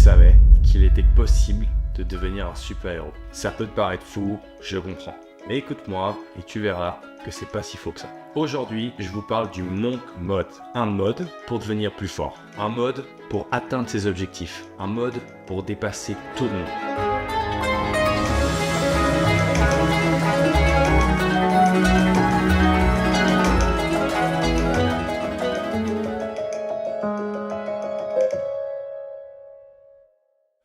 savais qu'il était possible de devenir un super-héros. Ça peut te paraître fou, je comprends. Mais écoute-moi et tu verras que c'est pas si faux que ça. Aujourd'hui, je vous parle du Monk Mode. Un mode pour devenir plus fort. Un mode pour atteindre ses objectifs. Un mode pour dépasser tout le monde.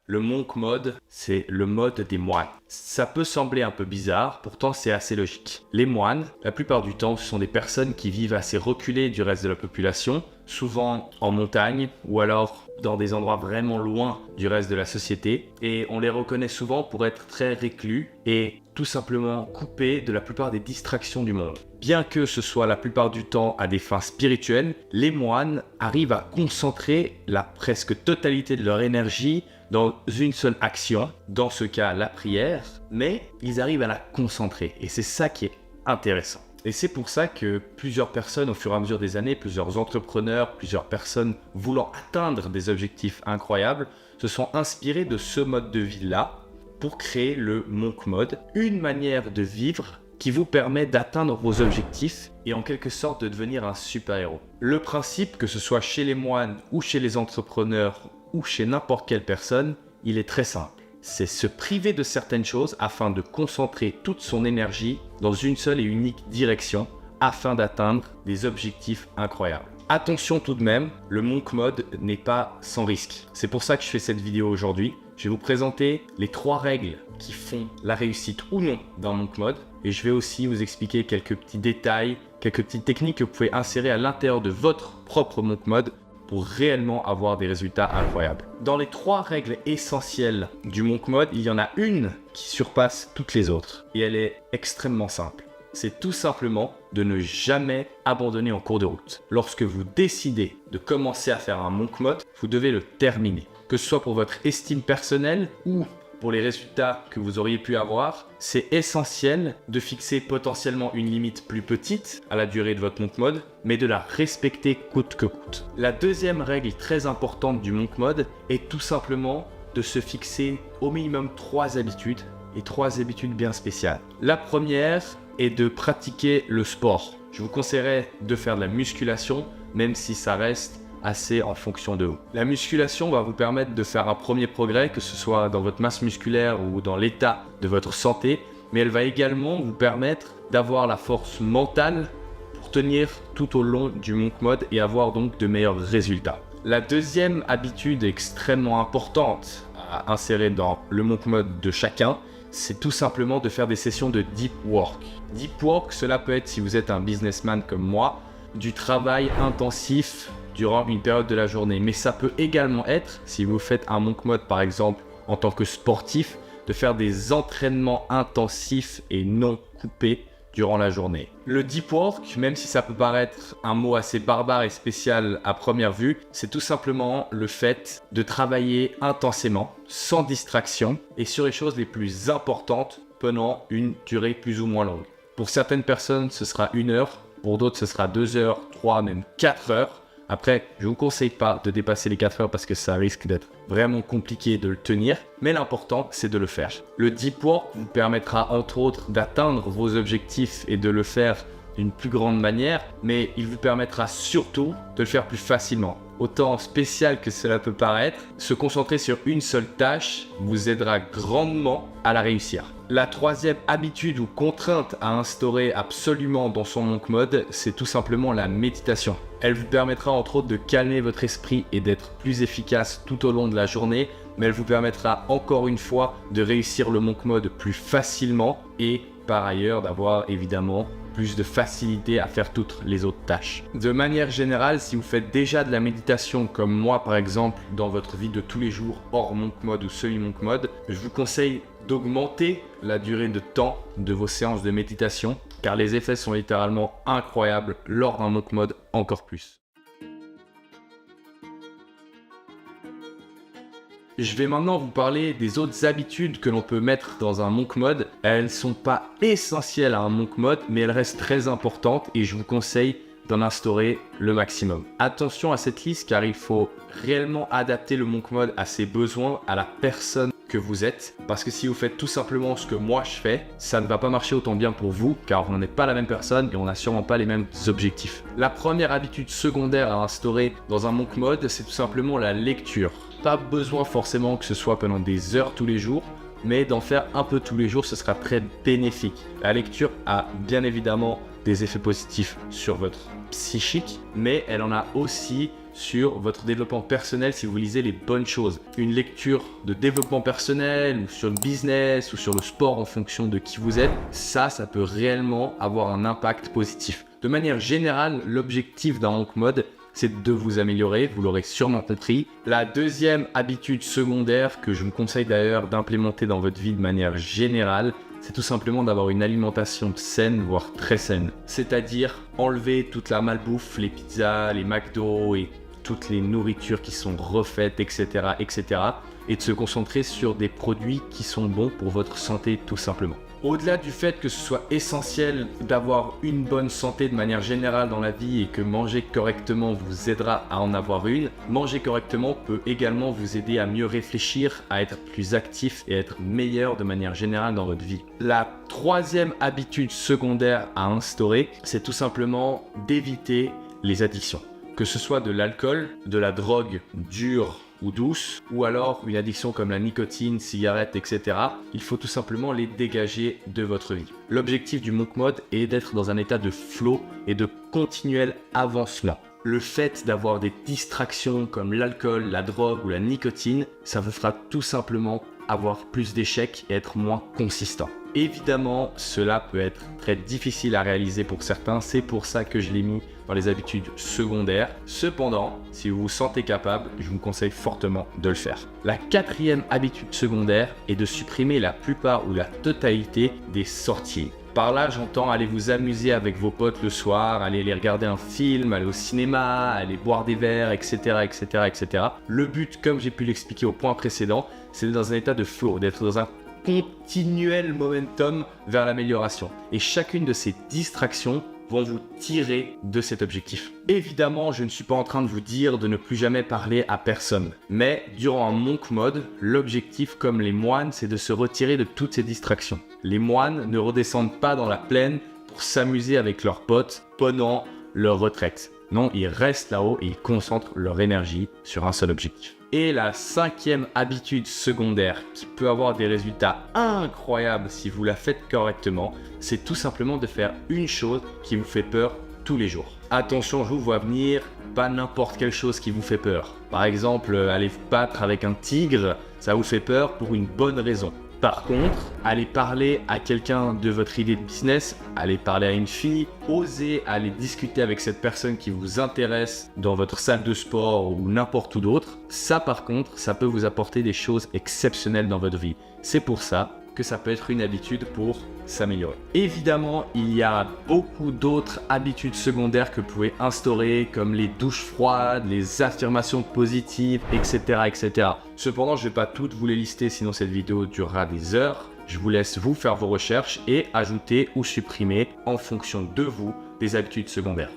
Le Monk Mode, c'est le mode des moines. Ça peut sembler un peu bizarre, pourtant c'est assez logique. Les moines, la plupart du temps, ce sont des personnes qui vivent assez reculées du reste de la population, souvent en montagne ou alors dans des endroits vraiment loin du reste de la société. Et on les reconnaît souvent pour être très reclus et tout simplement coupés de la plupart des distractions du monde. Bien que ce soit la plupart du temps à des fins spirituelles, les moines arrivent à concentrer la presque totalité de leur énergie dans une seule action, dans ce cas la prière, mais ils arrivent à la concentrer et c'est ça qui est intéressant. Et c'est pour ça que plusieurs personnes au fur et à mesure des années, plusieurs entrepreneurs, plusieurs personnes voulant atteindre des objectifs incroyables, se sont inspirés de ce mode de vie-là pour créer le Monk Mode, une manière de vivre qui vous permet d'atteindre vos objectifs et en quelque sorte de devenir un super-héros. Le principe, que ce soit chez les moines ou chez les entrepreneurs ou chez n'importe quelle personne, il est très simple. C'est se priver de certaines choses afin de concentrer toute son énergie dans une seule et unique direction afin d'atteindre des objectifs incroyables. Attention tout de même, le Monk Mode n'est pas sans risque. C'est pour ça que je fais cette vidéo aujourd'hui. Je vais vous présenter les 3 règles qui font la réussite ou non d'un Monk Mode. Et je vais aussi vous expliquer quelques petits détails, quelques petites techniques que vous pouvez insérer à l'intérieur de votre propre Monk Mode pour réellement avoir des résultats incroyables. Dans les 3 règles essentielles du Monk Mode, il y en a une qui surpasse toutes les autres. Et elle est extrêmement simple. C'est tout simplement de ne jamais abandonner en cours de route. Lorsque vous décidez de commencer à faire un Monk Mode, vous devez le terminer. Que ce soit pour votre estime personnelle ou pour les résultats que vous auriez pu avoir, c'est essentiel de fixer potentiellement une limite plus petite à la durée de votre Monk Mode, mais de la respecter coûte que coûte. La deuxième règle très importante du Monk Mode est tout simplement de se fixer au minimum 3 habitudes, et 3 habitudes bien spéciales. La première est de pratiquer le sport. Je vous conseillerais de faire de la musculation, même si ça reste assez en fonction de vous. La musculation va vous permettre de faire un premier progrès, que ce soit dans votre masse musculaire ou dans l'état de votre santé, mais elle va également vous permettre d'avoir la force mentale pour tenir tout au long du Monk Mode et avoir donc de meilleurs résultats. La deuxième habitude extrêmement importante à insérer dans le Monk Mode de chacun, c'est tout simplement de faire des sessions de deep work. Deep work, cela peut être, si vous êtes un businessman comme moi, du travail intensif durant une période de la journée. Mais ça peut également être, si vous faites un Monk Mode par exemple en tant que sportif, de faire des entraînements intensifs et non coupés durant la journée. Le deep work, même si ça peut paraître un mot assez barbare et spécial à première vue, c'est tout simplement le fait de travailler intensément, sans distraction et sur les choses les plus importantes pendant une durée plus ou moins longue. Pour certaines personnes, ce sera 1 heure, pour d'autres, ce sera 2 heures, 3, même 4 heures. Après, je ne vous conseille pas de dépasser les 4 heures parce que ça risque d'être vraiment compliqué de le tenir, mais l'important, c'est de le faire. Le deep work vous permettra entre autres d'atteindre vos objectifs et de le faire d'une plus grande manière, mais il vous permettra surtout de le faire plus facilement. Autant spécial que cela peut paraître, se concentrer sur une seule tâche vous aidera grandement à la réussir. La troisième habitude ou contrainte à instaurer absolument dans son Monk Mode, c'est tout simplement la méditation. Elle vous permettra entre autres de calmer votre esprit et d'être plus efficace tout au long de la journée, mais elle vous permettra encore une fois de réussir le Monk Mode plus facilement et par ailleurs d'avoir évidemment plus de facilité à faire toutes les autres tâches. De manière générale, si vous faites déjà de la méditation comme moi par exemple dans votre vie de tous les jours hors Monk Mode ou semi-Monk Mode, je vous conseille d'augmenter la durée de temps de vos séances de méditation car les effets sont littéralement incroyables lors d'un Monk Mode encore plus. Je vais maintenant vous parler des autres habitudes que l'on peut mettre dans un Monk Mode. Elles ne sont pas essentielles à un Monk Mode, mais elles restent très importantes et je vous conseille d'en instaurer le maximum. Attention à cette liste car il faut réellement adapter le monk mode à ses besoins, à la personne que vous êtes, parce que si vous faites tout simplement ce que moi je fais, ça ne va pas marcher autant bien pour vous car on n'est pas la même personne et on n'a sûrement pas les mêmes objectifs. La première habitude secondaire à instaurer dans un monk mode, c'est tout simplement la lecture. Pas besoin forcément que ce soit pendant des heures tous les jours, mais d'en faire un peu tous les jours, ce sera très bénéfique. La lecture a bien évidemment des effets positifs sur votre psychique, mais elle en a aussi sur votre développement personnel si vous lisez les bonnes choses. Une lecture de développement personnel ou sur le business ou sur le sport en fonction de qui vous êtes, ça peut réellement avoir un impact positif. De manière générale, l'objectif d'un monk mode, c'est de vous améliorer, vous l'aurez sûrement compris. La deuxième habitude secondaire que je vous conseille d'ailleurs d'implémenter dans votre vie de manière générale, c'est tout simplement d'avoir une alimentation saine, voire très saine. C'est-à-dire enlever toute la malbouffe, les pizzas, les McDo et toutes les nourritures qui sont refaites, etc., etc. et de se concentrer sur des produits qui sont bons pour votre santé tout simplement. Au-delà du fait que ce soit essentiel d'avoir une bonne santé de manière générale dans la vie et que manger correctement vous aidera à en avoir une, manger correctement peut également vous aider à mieux réfléchir, à être plus actif et à être meilleur de manière générale dans votre vie. La troisième habitude secondaire à instaurer, c'est tout simplement d'éviter les addictions. Que ce soit de l'alcool, de la drogue dure ou douce, ou alors une addiction comme la nicotine, cigarette, etc. Il faut tout simplement les dégager de votre vie. L'objectif du monk mode est d'être dans un état de flow et de continuel avancement. Le fait d'avoir des distractions comme l'alcool, la drogue ou la nicotine, ça vous fera tout simplement avoir plus d'échecs et être moins consistant. Évidemment, cela peut être très difficile à réaliser pour certains, c'est pour ça que je l'ai mis dans les habitudes secondaires. Cependant, si vous vous sentez capable, je vous conseille fortement de le faire. La quatrième habitude secondaire est de supprimer la plupart ou la totalité des sorties. Par là, j'entends aller vous amuser avec vos potes le soir, aller les regarder un film, aller au cinéma, aller boire des verres, etc., etc., etc. Le but, comme j'ai pu l'expliquer au point précédent, c'est d'être dans un état de flow, d'être dans un continuel momentum vers l'amélioration. Et chacune de ces distractions vont vous tirer de cet objectif. Évidemment, je ne suis pas en train de vous dire de ne plus jamais parler à personne. Mais durant un monk mode, l'objectif, comme les moines, c'est de se retirer de toutes ces distractions. Les moines ne redescendent pas dans la plaine pour s'amuser avec leurs potes pendant leur retraite. Non, ils restent là-haut et ils concentrent leur énergie sur un seul objectif. Et la cinquième habitude secondaire qui peut avoir des résultats incroyables si vous la faites correctement, c'est tout simplement de faire une chose qui vous fait peur tous les jours. Attention, je vous vois venir, pas n'importe quelle chose qui vous fait peur. Par exemple, aller vous battre avec un tigre, ça vous fait peur pour une bonne raison. Par contre, allez parler à quelqu'un de votre idée de business, allez parler à une fille, osez aller discuter avec cette personne qui vous intéresse dans votre salle de sport ou n'importe où d'autre. Ça par contre, ça peut vous apporter des choses exceptionnelles dans votre vie. C'est pour ça que ça peut être une habitude pour s'améliorer. Évidemment, il y a beaucoup d'autres habitudes secondaires que vous pouvez instaurer, comme les douches froides, les affirmations positives, etc., etc. Cependant, je ne vais pas toutes vous les lister, sinon cette vidéo durera des heures. Je vous laisse vous faire vos recherches et ajouter ou supprimer en fonction de vous des habitudes secondaires.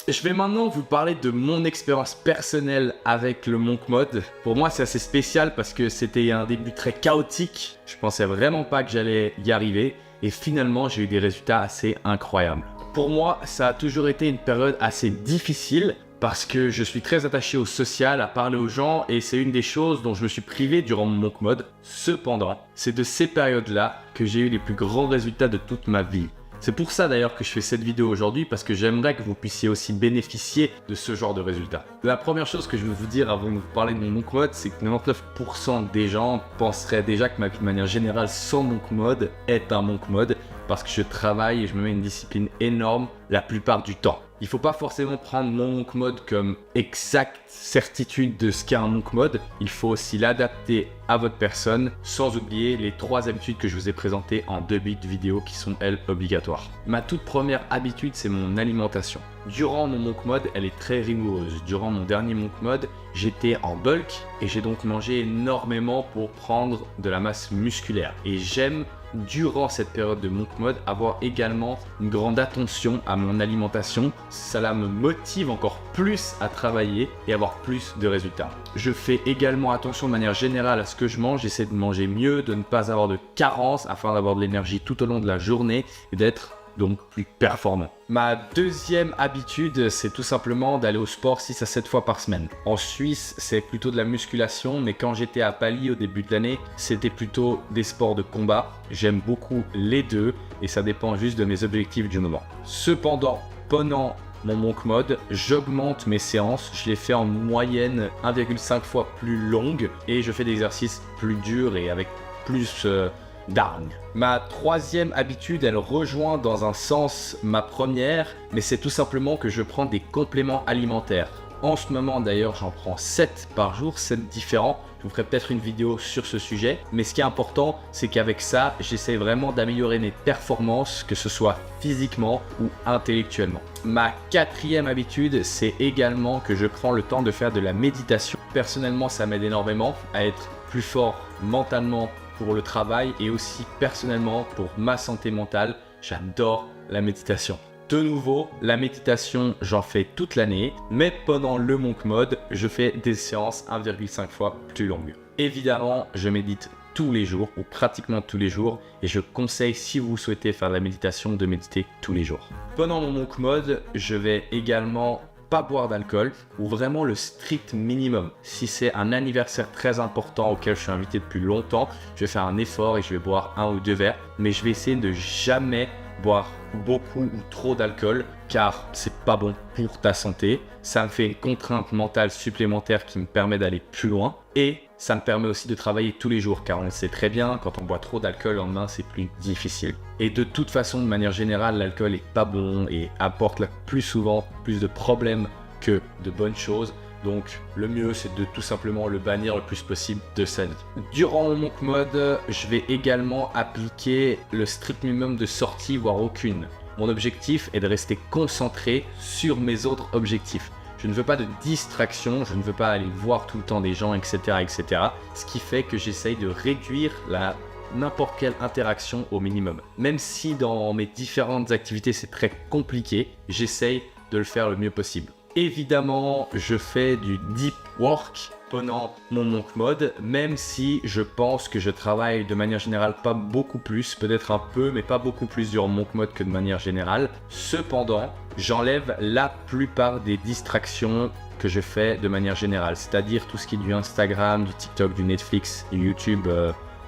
Je vais maintenant vous parler de mon expérience personnelle avec le monk mode. Pour moi, c'est assez spécial parce que c'était un début très chaotique. Je pensais vraiment pas que j'allais y arriver et finalement, j'ai eu des résultats assez incroyables. Pour moi, ça a toujours été une période assez difficile parce que je suis très attaché au social, à parler aux gens et c'est une des choses dont je me suis privé durant mon monk mode. Cependant, c'est de ces périodes-là que j'ai eu les plus grands résultats de toute ma vie. C'est pour ça d'ailleurs que je fais cette vidéo aujourd'hui parce que j'aimerais que vous puissiez aussi bénéficier de ce genre de résultats. La première chose que je veux vous dire avant de vous parler de mon monk mode, c'est que 99% des gens penseraient déjà que ma vie de manière générale sans monk mode est un monk mode parce que je travaille et je me mets une discipline énorme la plupart du temps. Il ne faut pas forcément prendre mon monk mode comme exacte certitude de ce qu'est un monk mode. Il faut aussi l'adapter à votre personne, sans oublier les 3 habitudes que je vous ai présentées en 2 vidéos qui sont, elles, obligatoires. Ma toute première habitude, c'est mon alimentation. Durant mon monk mode, elle est très rigoureuse. Durant mon dernier monk mode, j'étais en bulk et j'ai donc mangé énormément pour prendre de la masse musculaire. Et j'aime durant cette période de monk mode, avoir également une grande attention à mon alimentation. Cela me motive encore plus à travailler et avoir plus de résultats. Je fais également attention de manière générale à ce que je mange. J'essaie de manger mieux, de ne pas avoir de carence afin d'avoir de l'énergie tout au long de la journée et d'être donc plus performant. Ma deuxième habitude, c'est tout simplement d'aller au sport 6 à 7 fois par semaine. En Suisse, c'est plutôt de la musculation, mais quand j'étais à Bali au début de l'année, c'était plutôt des sports de combat. J'aime beaucoup les deux et ça dépend juste de mes objectifs du moment. Cependant, pendant mon monk mode, j'augmente mes séances. Je les fais en moyenne 1,5 fois plus longues et je fais des exercices plus durs et avec plus d'hargne. Ma troisième habitude, elle rejoint dans un sens ma première, mais c'est tout simplement que je prends des compléments alimentaires. En ce moment d'ailleurs, j'en prends 7 par jour, 7 différents. Je vous ferai peut-être une vidéo sur ce sujet, mais ce qui est important, c'est qu'avec ça, j'essaie vraiment d'améliorer mes performances, que ce soit physiquement ou intellectuellement. Ma quatrième habitude, c'est également que je prends le temps de faire de la méditation. Personnellement, ça m'aide énormément à être plus fort mentalement pour le travail et aussi personnellement pour ma santé mentale. J'adore la méditation. De nouveau, la méditation, j'en fais toute l'année, mais pendant le monk mode, je fais des séances 1,5 fois plus longues. Évidemment, je médite tous les jours ou pratiquement tous les jours et je conseille, si vous souhaitez faire de la méditation, de méditer tous les jours. Pendant mon monk mode, je vais également pas boire d'alcool ou vraiment le strict minimum. Si c'est un anniversaire très important auquel je suis invité depuis longtemps, je vais faire un effort et je vais boire 1 ou 2 verres, mais je vais essayer de jamais boire beaucoup ou trop d'alcool car c'est pas bon pour ta santé. Ça me fait une contrainte mentale supplémentaire qui me permet d'aller plus loin et ça me permet aussi de travailler tous les jours car on le sait très bien, quand on boit trop d'alcool le lendemain, c'est plus difficile. Et de toute façon, de manière générale, l'alcool est pas bon et apporte plus souvent plus de problèmes que de bonnes choses. Donc le mieux, c'est de tout simplement le bannir le plus possible de sa vie. Durant mon monk mode, je vais également appliquer le strict minimum de sorties, voire aucune. Mon objectif est de rester concentré sur mes autres objectifs. Je ne veux pas de distraction, je ne veux pas aller voir tout le temps des gens, etc. etc. Ce qui fait que j'essaye de réduire n'importe quelle interaction au minimum. Même si dans mes différentes activités c'est très compliqué, j'essaye de le faire le mieux possible. Évidemment, je fais du deep work pendant mon monk mode, même si je pense que je travaille de manière générale pas beaucoup plus, peut-être un peu, mais pas beaucoup plus durant mon monk mode que de manière générale. Cependant, j'enlève la plupart des distractions que je fais de manière générale, c'est-à-dire tout ce qui est du Instagram, du TikTok, du Netflix, du YouTube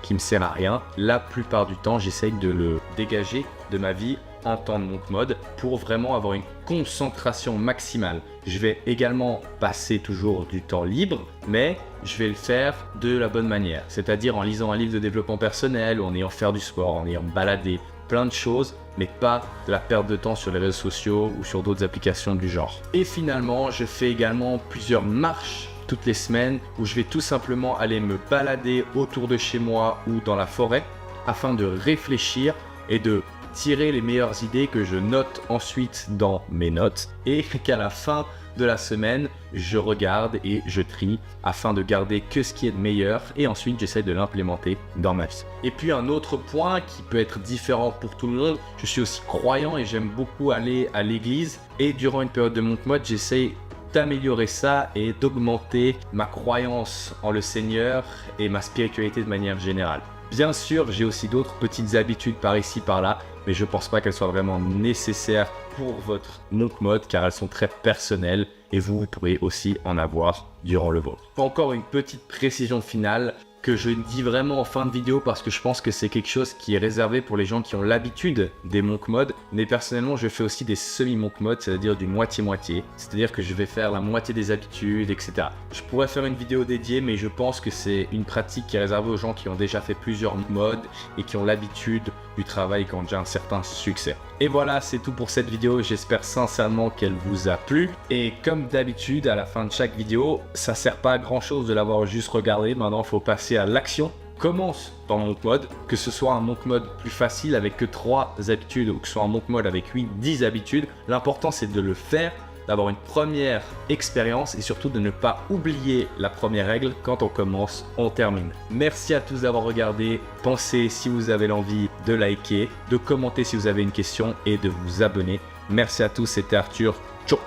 qui me sert à rien. La plupart du temps, j'essaye de le dégager de ma vie en temps de monk mode pour vraiment avoir une concentration maximale. Je vais également passer toujours du temps libre, mais je vais le faire de la bonne manière, c'est-à-dire en lisant un livre de développement personnel, ou en ayant fait du sport, en ayant baladé, plein de choses, mais pas de la perte de temps sur les réseaux sociaux ou sur d'autres applications du genre. Et finalement, je fais également plusieurs marches toutes les semaines où je vais tout simplement aller me balader autour de chez moi ou dans la forêt afin de réfléchir et de tirer les meilleures idées que je note ensuite dans mes notes et qu'à la fin de la semaine, je regarde et je trie afin de garder que ce qui est de meilleur et ensuite j'essaie de l'implémenter dans ma vie. Et puis un autre point qui peut être différent pour tout le monde, je suis aussi croyant et j'aime beaucoup aller à l'église et durant une période de monk mode, j'essaie d'améliorer ça et d'augmenter ma croyance en le Seigneur et ma spiritualité de manière générale. Bien sûr, j'ai aussi d'autres petites habitudes par ici, par là, mais je pense pas qu'elles soient vraiment nécessaires pour votre monk mode car elles sont très personnelles et vous pourrez aussi en avoir durant le vôtre. Encore une petite précision finale que je dis vraiment en fin de vidéo parce que je pense que c'est quelque chose qui est réservé pour les gens qui ont l'habitude des monk mode, mais personnellement je fais aussi des semi-monk mode, c'est-à-dire du moitié-moitié, c'est-à-dire que je vais faire la moitié des habitudes, etc. Je pourrais faire une vidéo dédiée, mais je pense que c'est une pratique qui est réservée aux gens qui ont déjà fait plusieurs modes et qui ont l'habitude du travail et qui ont déjà un certain succès. Et voilà, c'est tout pour cette vidéo, j'espère sincèrement qu'elle vous a plu. Et comme d'habitude, à la fin de chaque vidéo, ça sert pas à grand chose de l'avoir juste regardé, maintenant il faut passer à l'action. Commence dans mon monk mode, que ce soit un monk mode plus facile avec que 3 habitudes ou que ce soit un monk mode avec 8, 10 habitudes, l'important c'est de le faire d'avoir une première expérience et surtout de ne pas oublier la première règle, quand on commence, on termine. Merci à tous d'avoir regardé. Pensez, si vous avez l'envie, de liker, de commenter si vous avez une question et de vous abonner. Merci à tous, c'était Arthur. Ciao.